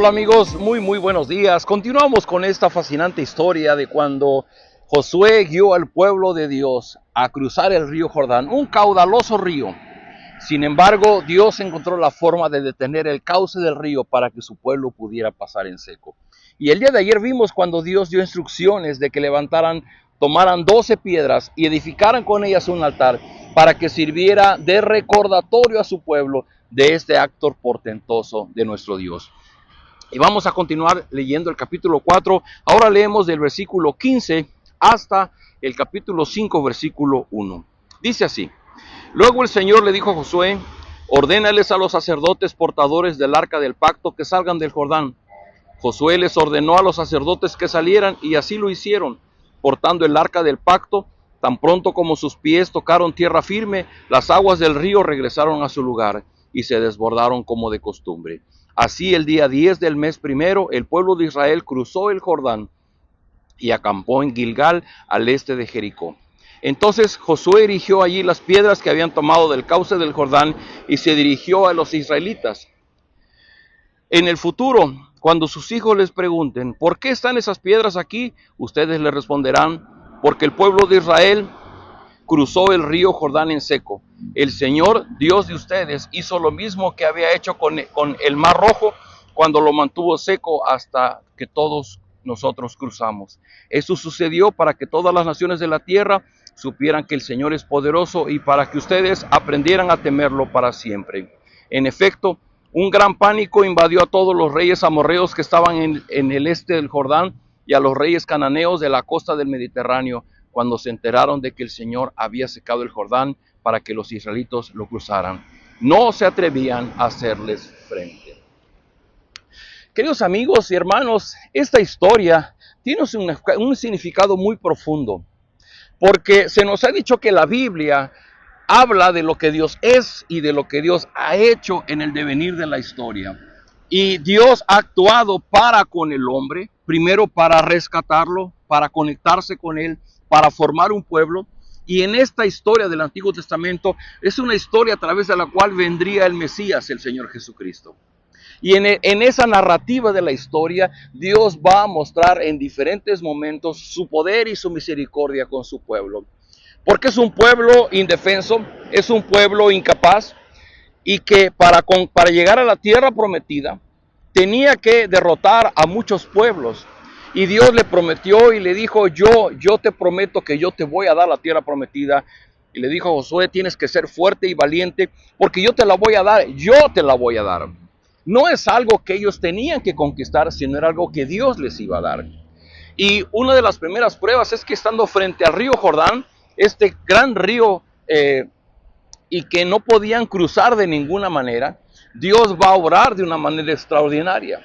Hola amigos, muy buenos días. Continuamos con esta fascinante historia de cuando Josué guió al pueblo de Dios a cruzar el río Jordán, un caudaloso río. Sin embargo, Dios encontró la forma de detener el cauce del río para que su pueblo pudiera pasar en seco. Y el día de ayer vimos cuando Dios dio instrucciones de que tomaran 12 piedras y edificaran con ellas un altar para que sirviera de recordatorio a su pueblo de este acto portentoso de nuestro Dios. Y vamos a continuar leyendo el capítulo 4. Ahora leemos del versículo 15 hasta el capítulo 5, versículo 1. Dice así: Luego el Señor le dijo a Josué: ordénales a los sacerdotes portadores del arca del pacto que salgan del Jordán. Josué les ordenó a los sacerdotes que salieran, y así lo hicieron, portando el arca del pacto. Tan pronto como sus pies tocaron tierra firme, las aguas del río regresaron a su lugar y se desbordaron como de costumbre. Así el día 10 del mes primero, el pueblo de Israel cruzó el Jordán y acampó en Gilgal, al este de Jericó. Entonces Josué erigió allí las piedras que habían tomado del cauce del Jordán y se dirigió a los israelitas. En el futuro, cuando sus hijos les pregunten: ¿por qué están esas piedras aquí?, ustedes les responderán: porque el pueblo de Israel cruzó el río Jordán en seco. El Señor, Dios de ustedes, hizo lo mismo que había hecho con el Mar Rojo cuando lo mantuvo seco hasta que todos nosotros cruzamos. Eso sucedió para que todas las naciones de la tierra supieran que el Señor es poderoso y para que ustedes aprendieran a temerlo para siempre. En efecto, un gran pánico invadió a todos los reyes amorreos que estaban en el este del Jordán y a los reyes cananeos de la costa del Mediterráneo, cuando se enteraron de que el Señor había secado el Jordán para que los israelitas lo cruzaran. No se atrevían a hacerles frente. Queridos amigos y hermanos, esta historia tiene un significado muy profundo, porque se nos ha dicho que la Biblia habla de lo que Dios es y de lo que Dios ha hecho en el devenir de la historia. Y Dios ha actuado para con el hombre, primero para rescatarlo, para conectarse con él, para formar un pueblo. Y en esta historia del Antiguo Testamento es una historia a través de la cual vendría el Mesías, el Señor Jesucristo. Y en esa narrativa de la historia, Dios va a mostrar en diferentes momentos su poder y su misericordia con su pueblo. Porque es un pueblo indefenso, es un pueblo incapaz, y que para llegar a la tierra prometida tenía que derrotar a muchos pueblos. Y Dios le prometió y le dijo: yo te prometo que yo te voy a dar la tierra prometida. Y le dijo a Josué: tienes que ser fuerte y valiente, porque yo te la voy a dar, yo te la voy a dar. No es algo que ellos tenían que conquistar, sino era algo que Dios les iba a dar. Y una de las primeras pruebas es que estando frente al río Jordán, este gran río, y que no podían cruzar de ninguna manera, Dios va a obrar de una manera extraordinaria.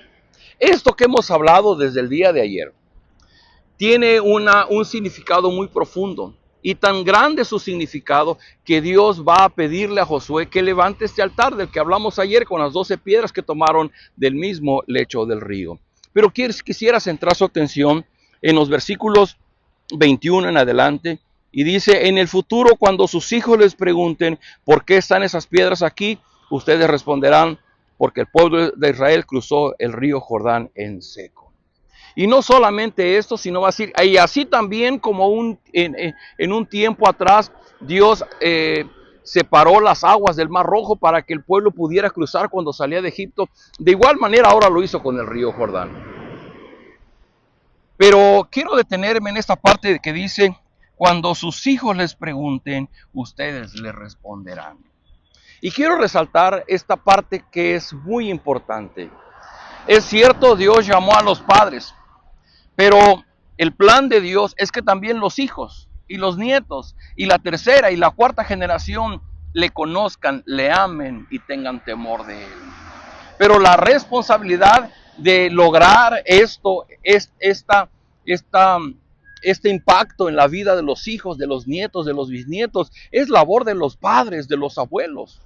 Esto que hemos hablado desde el día de ayer tiene un significado muy profundo, y tan grande su significado que Dios va a pedirle a Josué que levante este altar del que hablamos ayer con las 12 piedras que tomaron del mismo lecho del río. Pero quisiera centrar su atención en los versículos 21 en adelante. Y dice: en el futuro, cuando sus hijos les pregunten: ¿por qué están esas piedras aquí?, ustedes responderán: porque el pueblo de Israel cruzó el río Jordán en seco. Y no solamente esto, sino va a decir: y así también como en un tiempo atrás Dios separó las aguas del Mar Rojo para que el pueblo pudiera cruzar cuando salía de Egipto, de igual manera ahora lo hizo con el río Jordán. Pero quiero detenerme en esta parte que dice: cuando sus hijos les pregunten, ustedes les responderán. Y quiero resaltar esta parte que es muy importante. Es cierto, Dios llamó a los padres, pero el plan de Dios es que también los hijos y los nietos y la tercera y la cuarta generación le conozcan, le amen y tengan temor de él. Pero la responsabilidad de lograr esto, este impacto en la vida de los hijos, de los nietos, de los bisnietos, es labor de los padres, de los abuelos.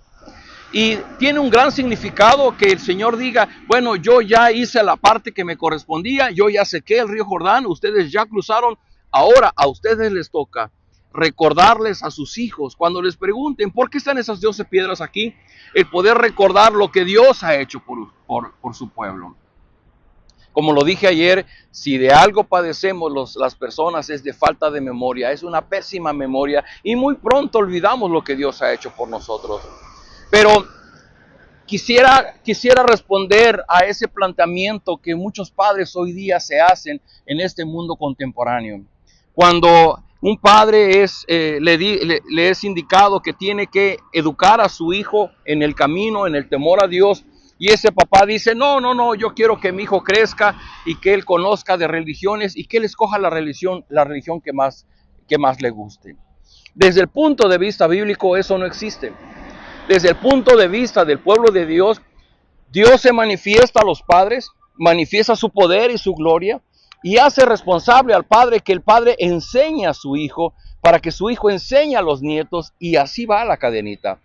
Y tiene un gran significado que el Señor diga: bueno, yo ya hice la parte que me correspondía, yo ya sequé el río Jordán, ustedes ya cruzaron, ahora a ustedes les toca recordarles a sus hijos, cuando les pregunten: ¿por qué están esas 12 piedras aquí?, el poder recordar lo que Dios ha hecho por su pueblo. Como lo dije ayer, si de algo padecemos las personas es de falta de memoria, es una pésima memoria y muy pronto olvidamos lo que Dios ha hecho por nosotros. Pero quisiera responder a ese planteamiento que muchos padres hoy día se hacen en este mundo contemporáneo. Cuando un padre le es indicado que tiene que educar a su hijo en el camino, en el temor a Dios, y ese papá dice, no, yo quiero que mi hijo crezca y que él conozca de religiones y que él escoja la religión que más le guste. Desde el punto de vista bíblico eso no existe. Desde el punto de vista del pueblo de Dios, Dios se manifiesta a los padres, manifiesta su poder y su gloria y hace responsable al padre que el padre enseñe a su hijo para que su hijo enseñe a los nietos y así va la cadenita.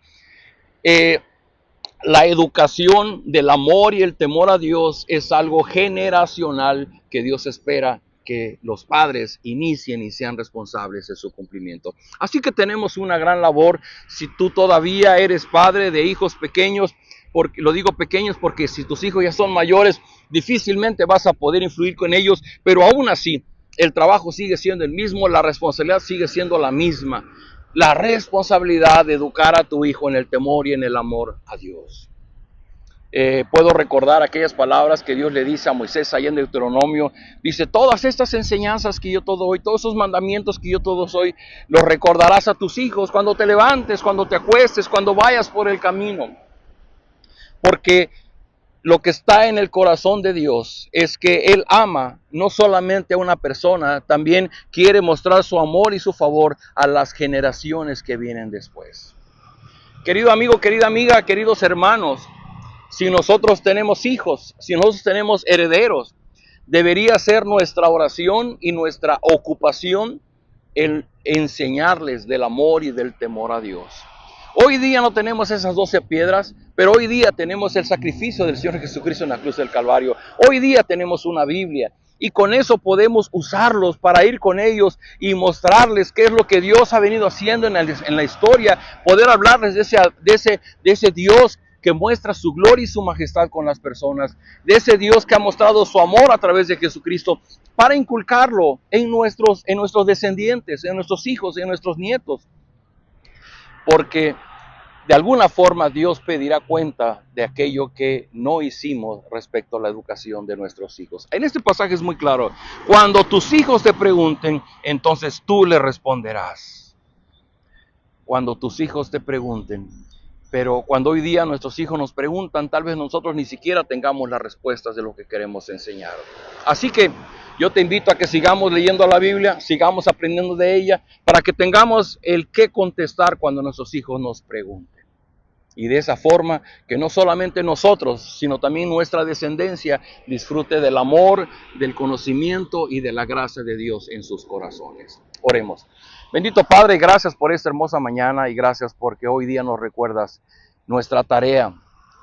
La educación del amor y el temor a Dios es algo generacional que Dios espera que los padres inicien y sean responsables de su cumplimiento. Así que tenemos una gran labor. Si tú todavía eres padre de hijos pequeños, lo digo pequeños porque si tus hijos ya son mayores, difícilmente vas a poder influir con ellos, pero aún así, el trabajo sigue siendo el mismo, la responsabilidad sigue siendo la misma. La responsabilidad de educar a tu hijo en el temor y en el amor a Dios. Puedo recordar aquellas palabras que Dios le dice a Moisés allá en Deuteronomio. Dice, todas estas enseñanzas que yo todo hoy, todos esos mandamientos que yo todos hoy, los recordarás a tus hijos cuando te levantes, cuando te acuestes, cuando vayas por el camino. Porque lo que está en el corazón de Dios es que Él ama no solamente a una persona, también quiere mostrar su amor y su favor a las generaciones que vienen después. Querido amigo, querida amiga, queridos hermanos, si nosotros tenemos hijos, si nosotros tenemos herederos, debería ser nuestra oración y nuestra ocupación el enseñarles del amor y del temor a Dios. Hoy día no tenemos esas 12 piedras, pero hoy día tenemos el sacrificio del Señor Jesucristo en la cruz del Calvario. Hoy día tenemos una Biblia y con eso podemos usarlos para ir con ellos y mostrarles qué es lo que Dios ha venido haciendo en la historia, poder hablarles de ese Dios que muestra su gloria y su majestad con las personas, de ese Dios que ha mostrado su amor a través de Jesucristo, para inculcarlo en nuestros descendientes, en nuestros hijos, en nuestros nietos. Porque de alguna forma Dios pedirá cuenta de aquello que no hicimos respecto a la educación de nuestros hijos. En este pasaje es muy claro, cuando tus hijos te pregunten, entonces tú le responderás. Cuando tus hijos te pregunten. Pero cuando hoy día nuestros hijos nos preguntan, tal vez nosotros ni siquiera tengamos las respuestas de lo que queremos enseñar. Así que yo te invito a que sigamos leyendo la Biblia, sigamos aprendiendo de ella, para que tengamos el qué contestar cuando nuestros hijos nos pregunten. Y de esa forma que no solamente nosotros, sino también nuestra descendencia disfrute del amor, del conocimiento y de la gracia de Dios en sus corazones. Oremos. Bendito Padre, gracias por esta hermosa mañana y gracias porque hoy día nos recuerdas nuestra tarea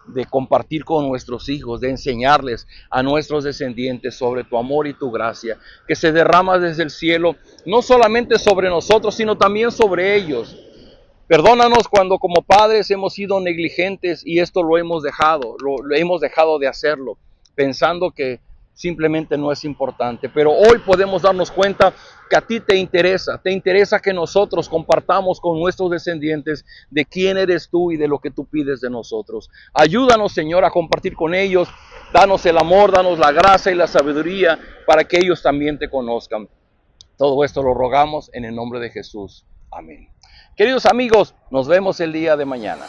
de compartir con nuestros hijos, de enseñarles a nuestros descendientes sobre tu amor y tu gracia, que se derrama desde el cielo, no solamente sobre nosotros, sino también sobre ellos. Perdónanos cuando como padres hemos sido negligentes y esto lo hemos dejado de hacerlo, pensando que simplemente no es importante. Pero hoy podemos darnos cuenta que a ti te interesa que nosotros compartamos con nuestros descendientes de quién eres tú y de lo que tú pides de nosotros. Ayúdanos, Señor, a compartir con ellos, danos el amor, danos la gracia y la sabiduría para que ellos también te conozcan. Todo esto lo rogamos en el nombre de Jesús. Amén. Queridos amigos, nos vemos el día de mañana.